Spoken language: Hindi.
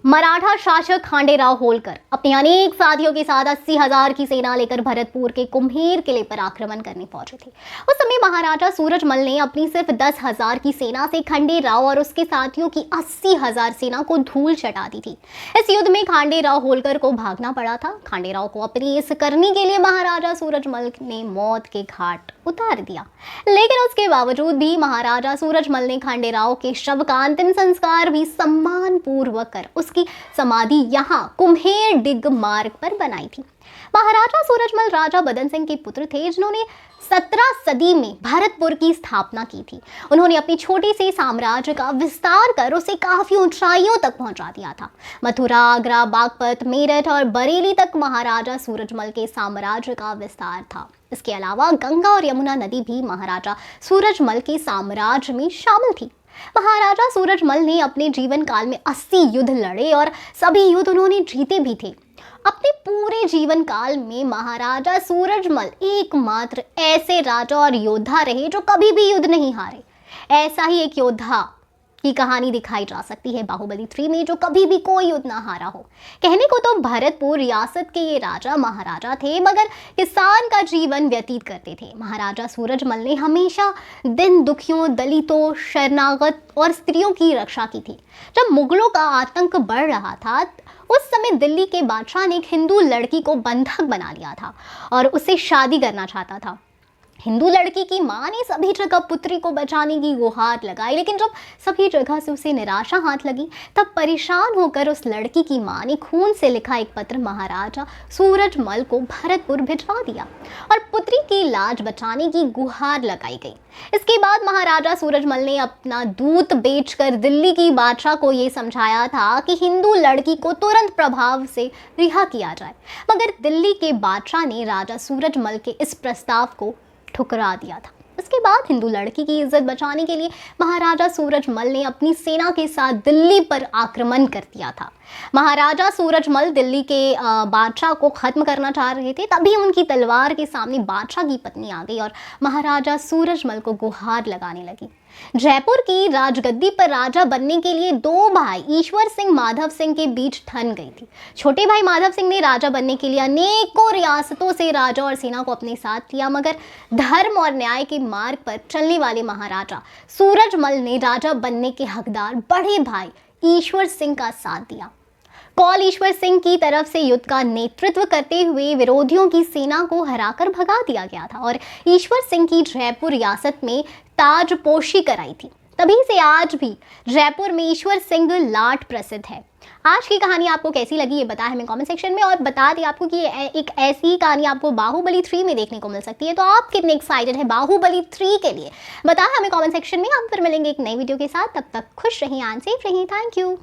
मराठा शासक खांडेराव होलकर अपने अनेक साथियों के साथ 80,000 की सेना लेकर भरतपुर के कुम्हेर किले पर आक्रमण करने पहुंचे थे। उस समय महाराजा सूरजमल ने अपनी सिर्फ 10,000 की सेना से खांडेराव और उसके साथियों की 80,000 सेना को धूल चटा दी थी। इस युद्ध में खांडेराव होलकर को भागना पड़ा था। खांडेराव को अपनी इस करनी के लिए महाराजा सूरजमल ने मौत के घाट उतार दिया, लेकिन उसके बावजूद भी महाराजा सूरजमल ने खांडेराव के शव का अंतिम संस्कार भी सम्मान पूर्वक कर उसकी समाधि यहाँ कुम्हेर डिग मार्ग पर बनाई थी। महाराजा सूरजमल राजा बदन सिंह के पुत्र थे, जिन्होंने 17 सदी में भरतपुर की स्थापना की थी। उन्होंने अपनी छोटी सी साम्राज्य का विस्तार कर उसे काफी ऊंचाइयों तक पहुंचा दिया था। मथुरा, आगरा, बागपत, मेरठ और बरेली तक महाराजा सूरजमल के साम्राज्य का विस्तार था। इसके अलावा गंगा और यमुना नदी भी महाराजा सूरजमल के साम्राज्य में शामिल थी। महाराजा सूरजमल ने अपने जीवन काल में 80 युद्ध लड़े और सभी युद्ध उन्होंने जीते भी थे। अपने पूरे जीवन काल में महाराजा सूरजमल एकमात्र ऐसे राजा और योद्धा रहे जो कभी भी युद्ध नहीं हारे। ऐसा ही एक योद्धा की कहानी दिखाई जा सकती है बाहुबली 3 में, जो कभी भी कोई युद्ध ना हारा हो। कहने को तो भरतपुर रियासत के ये राजा महाराजा थे, मगर किसान का जीवन व्यतीत करते थे। महाराजा सूरजमल ने हमेशा दिन दुखियों, दलितों, शरणागत और स्त्रियों की रक्षा की थी। जब मुगलों का आतंक बढ़ रहा था, उस समय दिल्ली के बादशाह ने एक हिंदू लड़की को बंधक बना लिया था और उससे शादी करना चाहता था। हिंदू लड़की की मां ने सभी जगह पुत्री को बचाने की गुहार लगाई, लेकिन जब सभी जगह से उसे निराशा हाथ लगी, तब परेशान होकर उस लड़की की मां ने खून से लिखा एक पत्र महाराजा सूरजमल को भरतपुर भिजवा दिया और पुत्री की लाज बचाने की गुहार लगाई गई। इसके बाद महाराजा सूरजमल ने अपना दूत बेचकर दिल्ली की बादशाह को ये समझाया था कि हिंदू लड़की को तुरंत प्रभाव से रिहा किया जाए, मगर दिल्ली के बादशाह ने राजा सूरजमल के इस प्रस्ताव को ठुकरा दिया था। इसके बाद हिंदू लड़की की इज्जत बचाने के लिए महाराजा सूरजमल ने अपनी सेना के साथ दिल्ली पर आक्रमण कर दिया था। महाराजा सूरजमल दिल्ली के बादशाह को खत्म करना चाह रहे थे, तभी उनकी तलवार के सामने बादशाह की पत्नी आ गई और महाराजा सूरजमल को गुहार लगाने लगी। जयपुर की राजगद्दी पर राजा बनने के लिए दो भाई ईश्वर सिंह, माधव सिंह के बीच ठन गई थी। छोटे भाई माधव सिंह ने राजा बनने के लिए अनेकों रियासतों से राजा और सेना को अपने साथ लिया, मगर धर्म और न्याय के मार्ग पर चलने वाले महाराजा सूरजमल ने राजा बनने के हकदार बड़े भाई ईश्वर सिंह का साथ दिया। कौल ईश्वर सिंह की तरफ से युद्ध का नेतृत्व करते हुए विरोधियों की सेना को हराकर भगा दिया गया था और ईश्वर सिंह की जयपुर रियासत में ताजपोशी कराई थी। तभी से आज भी जयपुर में ईश्वर सिंह लाट प्रसिद्ध है। आज की कहानी आपको कैसी लगी ये बताएं हमें कमेंट सेक्शन में, और बता दें आपको कि एक ऐसी कहानी आपको बाहुबली 3 में देखने को मिल सकती है। तो आप कितने एक्साइटेड है बाहुबली 3 के लिए, बताएं हमें कमेंट सेक्शन में। हम फिर मिलेंगे एक नई वीडियो के साथ। तब तक खुश रहिए, सेफ रहिए। Thank you.